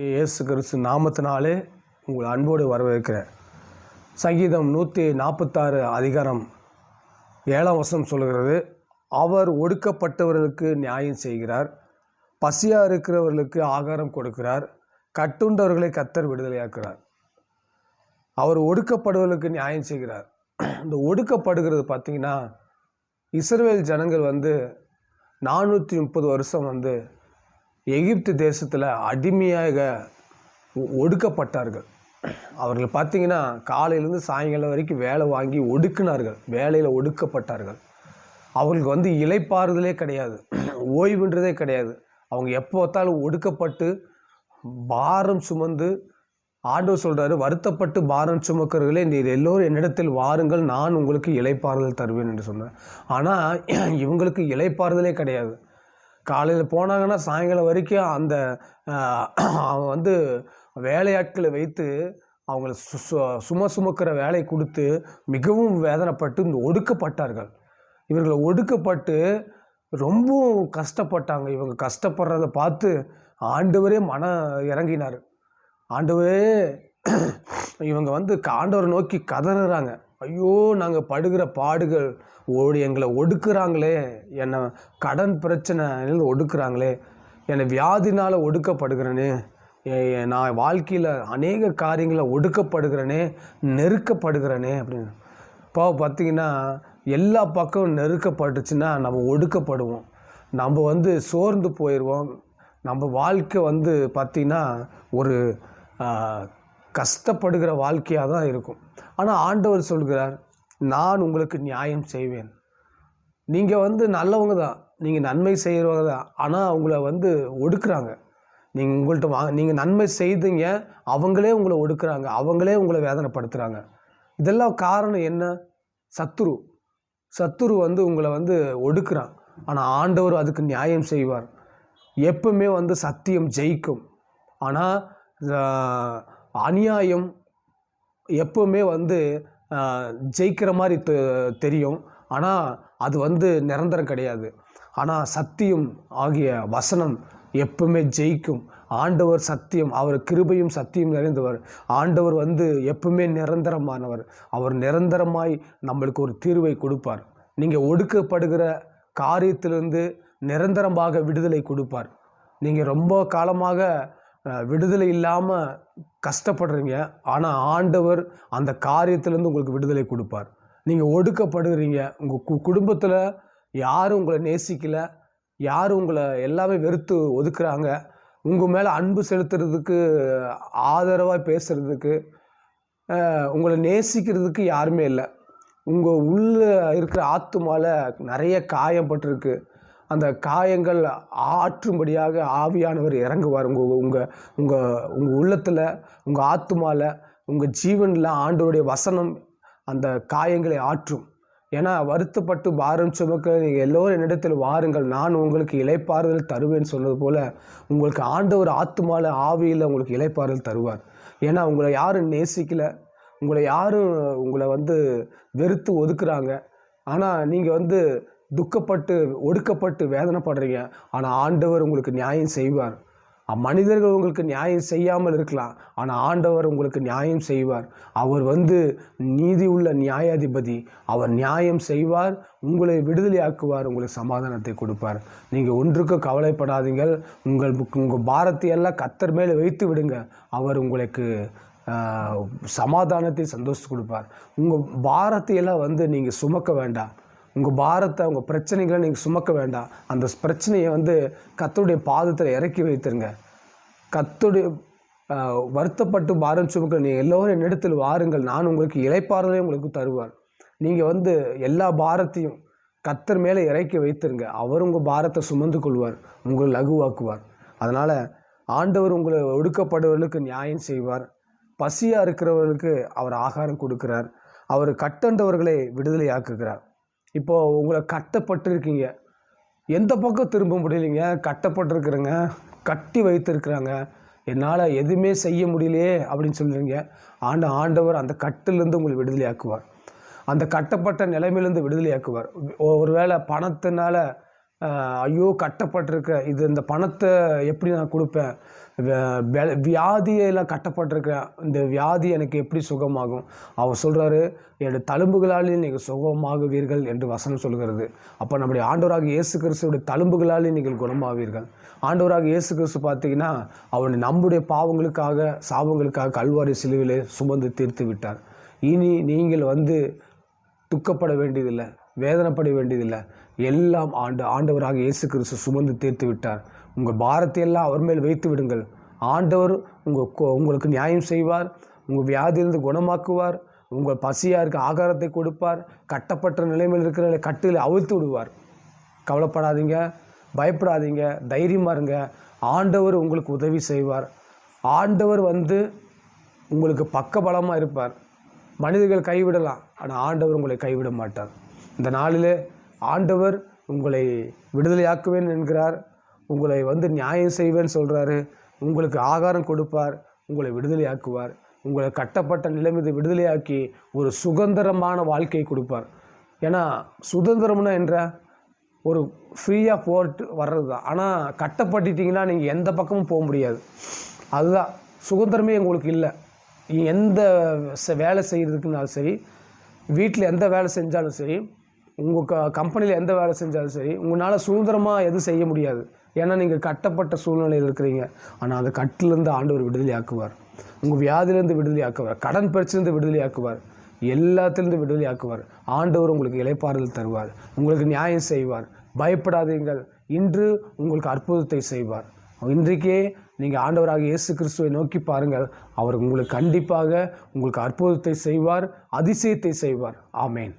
இயேசு கிறிஸ்து நாமத்தினாலே உங்கள் அன்போடு வரவேற்கிறேன். சங்கீதம் 146 அதிகாரம் 7ஆம் வசனம் சொல்கிறது, அவர் ஒடுக்கப்பட்டவர்களுக்கு நியாயம் செய்கிறார், பசியாக இருக்கிறவர்களுக்கு ஆகாரம் கொடுக்கிறார், கட்டுண்டவர்களை கர்த்தர் விடுதலையாக்குறார். அவர் ஒடுக்கப்படுவர்களுக்கு நியாயம் செய்கிறார். இந்த ஒடுக்கப்படுகிறது பார்த்திங்கன்னா, இஸ்ரவேல் ஜனங்கள் 430 வருஷம் எகிப்து தேசத்தில் அடிமையாக ஒடுக்கப்பட்டார்கள். அவர்கள் பார்த்திங்கன்னா காலையிலேருந்து சாயங்காலம் வரைக்கும் வேலை வாங்கி ஒடுக்கினார்கள், வேலையில் ஒடுக்கப்பட்டார்கள். அவர்களுக்கு இளைப்பாறுதலே கிடையாது, ஓய்வுன்றதே கிடையாது. அவங்க எப்போ பார்த்தாலும் ஒடுக்கப்பட்டு பாரம் சுமந்து, ஆண்டவர் சொல்கிறாரு, வருத்தப்பட்டு பாரம் சுமக்கிறவர்களே நீர் எல்லோரும் என்னிடத்தில் வாருங்கள், நான் உங்களுக்கு இளைப்பாறுதல் தருவேன் என்று சொன்னேன். ஆனால் இவங்களுக்கு இளைப்பாறுதலே கிடையாது. காலையில் போனாங்கன்னா சாயங்காலம் வரைக்கும் அந்த அவன் வேலையாட்களை வைத்து அவங்கள சுமக்கிற வேலை கொடுத்து மிகவும் வேதனைப்பட்டு ஒடுக்கப்பட்டார்கள். இவர்களை ஒடுக்கப்பட்டு ரொம்பவும் கஷ்டப்பட்டாங்க. இவங்க கஷ்டப்படுறதை பார்த்து ஆண்டவரே இறங்கினார். ஆண்டவரே, இவங்க ஆண்டவரை நோக்கி கதறுறாங்க, ஐயோ நாங்கள் படுகிற பாடுகள், எங்களை ஒடுக்குறாங்களே, என்னை கடன் பிரச்சனையில் ஒடுக்குறாங்களே, என்னை வியாதினால் ஒடுக்கப்படுகிறேனே, நான் வாழ்க்கையில் அநேக காரியங்களை ஒடுக்கப்படுகிறேனே, நெருக்கப்படுகிறேனே அப்படின்னு. இப்போ பார்த்திங்கன்னா எல்லா பக்கமும் நெருக்கப்பட்டுச்சுன்னா நம்ம ஒடுக்கப்படுவோம், நம்ம சோர்ந்து போயிடுவோம். நம்ம வாழ்க்கை பார்த்திங்கன்னா ஒரு கஷ்டப்படுகிற வாழ்க்கையாக தான் இருக்கும். ஆனால் ஆண்டவர் சொல்கிறார், நான் உங்களுக்கு நியாயம் செய்வேன். நீங்கள் நல்லவங்க தான், நீங்கள் நன்மை செய்கிறவங்க தான், ஆனால் அவங்கள ஒடுக்குறாங்க. நீங்கள் உங்கள்கிட்ட நீங்கள் நன்மை செய்தீங்க, அவங்களே உங்களை ஒடுக்குறாங்க, அவங்களே உங்களை வேதனைப்படுத்துகிறாங்க. இதெல்லாம் காரணம் என்ன? சத்துரு உங்களை ஒடுக்குறான். ஆனால் ஆண்டவர் அதுக்கு நியாயம் செய்வார். எப்பவுமே சத்தியம் ஜெயிக்கும். ஆனால் அநியாயம் எப்பவுமே ஜெயிக்கிற மாதிரி தெரியும், ஆனால் அது நிரந்தரம் கிடையாது. ஆனால் சத்தியம் ஆகிய வசனம் எப்பவுமே ஜெயிக்கும். ஆண்டவர் சத்தியம், அவர் கிருபையும் சத்தியம் நிறைந்தவர். ஆண்டவர் எப்பவுமே நிரந்தரமானவர். அவர் நிரந்தரமாய் நம்மளுக்கு ஒரு தீர்வை கொடுப்பார். நீங்கள் ஒடுக்கப்படுகிற காரியத்திலிருந்து நிரந்தரமாக விடுதலை கொடுப்பார். நீங்கள் ரொம்ப காலமாக விடுதலை இல்லாமல் கஷ்டப்படுறீங்க, ஆனால் ஆண்டவர் அந்த காரியத்திலேருந்து உங்களுக்கு விடுதலை கொடுப்பார். நீங்கள் ஒடுக்கப்படுகிறீங்க, உங்கள் குடும்பத்தில் யாரும் உங்களை நேசிக்கலை, யாரும் உங்களை எல்லாமே வெறுத்து ஒதுக்குறாங்க, உங்கள் மேலே அன்பு செலுத்துறதுக்கு, ஆதரவாக பேசுகிறதுக்கு, உங்களை நேசிக்கிறதுக்கு யாருமே இல்லை. உங்கள் உள்ளே இருக்கிற ஆத்துமால நிறைய காயப்பட்டிருக்கு. அந்த காயங்கள் ஆற்றும்படியாக ஆவியானவர் இறங்குவார். உங்கள் உள்ளத்தில், உங்கள் ஆத்துமாவில், உங்கள் ஜீவனில் ஆண்டவருடைய வசனம் அந்த காயங்களை ஆற்றும். ஏன்னா வருத்தப்பட்டு பாரம் சுமக்க நீங்கள் எல்லோரும் என்னிடத்தில் வாருங்கள், நான் உங்களுக்கு இளைப்பாறுதல் தருவேன்னு சொன்னது போல் உங்களுக்கு ஆண்டவர் ஆத்துமாவில், ஆவியில் உங்களுக்கு இளைப்பாறுதல் தருவார். ஏன்னா உங்களை யாரும் நேசிக்கலை, உங்களை வெறுத்து ஒதுக்குறாங்க. ஆனால் நீங்கள் துக்கப்பட்டு ஒடுக்கப்பட்டு வேதனைப்படுறீங்க. ஆனால் ஆண்டவர் உங்களுக்கு நியாயம் செய்வார். மனிதர்கள் உங்களுக்கு நியாயம் செய்யாமல் இருக்கலாம், ஆனால் ஆண்டவர் உங்களுக்கு நியாயம் செய்வார். அவர் நீதி உள்ள நியாயாதிபதி. அவர் நியாயம் செய்வார், உங்களை விடுதலையாக்குவார், உங்களுக்கு சமாதானத்தை கொடுப்பார். நீங்கள் ஒன்றுக்கும் கவலைப்படாதீங்கள். உங்கள் பாரத்தை எல்லாம் கர்த்தர் மேலே வைத்து விடுங்க. அவர் உங்களுக்கு சமாதானத்தை, சந்தோஷத்தை கொடுப்பார். உங்கள் பாரத்தையெல்லாம் நீங்கள் சுமக்க வேண்டாம். உங்கள் பாரத்தை, உங்கள் பிரச்சனைகளை நீங்கள் சுமக்க வேண்டாம். அந்த பிரச்சனையை கர்த்தருடைய பாதத்தில் இறக்கி வைத்துருங்க. கர்த்தருடைய வருத்தப்பட்டு பாரம் சுமக்க நீங்கள் எல்லோரும் என்னிடத்தில் வாருங்கள், நான் உங்களுக்கு இளைப்பாறுதலை உங்களுக்கு தருவார். நீங்கள் எல்லா பாரத்தையும் கர்த்தர் மேலே இறக்கி வைத்துருங்க. அவர் உங்கள் பாரத்தை சுமந்து கொள்வார், உங்களை லகுவாக்குவார். அதனால் ஆண்டவர் உங்களை ஒடுக்கப்படுவர்களுக்கு நியாயம் செய்வார். பசியாக இருக்கிறவர்களுக்கு அவர் ஆகாரம் கொடுக்கிறார். அவர் கட்டண்டவர்களை விடுதலை ஆக்குகிறார். இப்போது உங்களை கட்டப்பட்டிருக்கீங்க, எந்த பக்கம் திரும்ப முடியலைங்க, கட்டப்பட்டிருக்கிறேங்க, கட்டி வைத்திருக்கிறாங்க, என்னால் எதுவுமே செய்ய முடியலையே அப்படின்னு சொல்கிறீங்க. ஆண்டவர் அந்த கட்டிலேருந்து உங்களை விடுதலையாக்குவார். அந்த கட்டப்பட்ட நிலைமையிலேருந்து விடுதலையாக்குவார். ஒருவேளை பணத்தினால ஐயோ கட்டப்பட்டிருக்க, இந்த பணத்தை எப்படி நான் கொடுப்பேன், வியாதியில் கட்டப்பட்டிருக்கிற இந்த வியாதி எனக்கு எப்படி சுகமாகும்? அவர் சொல்கிறாரு, என்னுடைய தழும்புகளாலே நீங்கள் சுகமாகுவீர்கள் என்று வசனம் சொல்கிறது. அப்போ நம்முடைய ஆண்டவராக இயேசு கிறிஸ்துவுடைய தழும்புகளாலே நீங்கள் குணமாவீர்கள். ஆண்டவராக இயேசு கிறிஸ்து பார்த்தீங்கன்னா அவனை நம்முடைய பாவங்களுக்காக சாபங்களுக்காக கல்வாரி சிலுவிலே சுமந்து தீர்த்து விட்டார். இனி நீங்கள் துக்கப்பட வேண்டியதில்லை, வேதனைப்பட வேண்டியதில்லை. எல்லாம் ஆண்டவராக இயேசு கிறிஸ்து சுமந்து தீர்த்து விட்டார். உங்கள் பாரத்தை எல்லாம் அவர் மேல் வைத்து விடுங்கள். ஆண்டவர் உங்களுக்கு நியாயம் செய்வார், உங்கள் வியாதியிலிருந்து குணமாக்குவார், உங்கள் பசியாக இருக்க ஆகாரத்தை கொடுப்பார், கட்டப்பட்ட நிலைமையில் இருக்கிற கட்டில் அவிழ்த்து விடுவார். கவலைப்படாதீங்க, பயப்படாதீங்க, தைரியமாக இருங்க. ஆண்டவர் உங்களுக்கு உதவி செய்வார். ஆண்டவர் உங்களுக்கு பக்கபலமாக இருப்பார். மனிதர்கள் கைவிடலாம், ஆனால் ஆண்டவர் உங்களை கைவிட மாட்டார். இந்த நாளிலே ஆண்டவர் உங்களை விடுதலையாக்குவேன் என்கிறார். உங்களை நியாயம் செய்வேன்னு சொல்கிறாரு. உங்களுக்கு ஆகாரம் கொடுப்பார், உங்களை விடுதலையாக்குவார். உங்களை கட்டப்பட்ட நிலைமை விடுதலையாக்கி ஒரு சுதந்திரமான வாழ்க்கையை கொடுப்பார். ஏன்னா சுதந்திரம்னா என்ற ஒரு ஃப்ரீயாக போட்டு வர்றது தான். ஆனால் கட்டப்பட்டுட்டிங்கன்னா நீங்கள் எந்த பக்கமும் போக முடியாது. அதுதான் சுதந்திரமே உங்களுக்கு இல்லை. எந்த வேலை செய்கிறதுக்குனாலும் சரி, வீட்டில் எந்த வேலை செஞ்சாலும் சரி, உங்கள் கம்பெனியில் எந்த வேலை செஞ்சாலும் சரி, உங்களால் சுதந்திரமாக எதுவும் செய்ய முடியாது. ஏன்னா நீங்கள் கட்டப்பட்ட சூழ்நிலையில் இருக்கிறீங்க. ஆனால் அந்த கட்டிலேருந்து ஆண்டவர் விடுதலையாக்குவார். உங்கள் வியாதியிலேருந்து விடுதலையாக்குவார், கடன் பிரச்சனைலேருந்து விடுதலையாக்குவார், எல்லாத்திலேருந்து விடுதலையாக்குவார். ஆண்டவர் உங்களுக்கு இளைப்பாறுதல் தருவார், உங்களுக்கு நியாயம் செய்வார். பயப்படாதீங்கள், இன்று உங்களுக்கு அற்புதத்தை செய்வார். இன்றைக்கே நீங்கள் ஆண்டவராக இயேசு கிறிஸ்துவை நோக்கி பாருங்கள். அவர் உங்களுக்கு கண்டிப்பாக உங்களுக்கு அற்புதத்தை செய்வார், அதிசயத்தை செய்வார். ஆமேன்.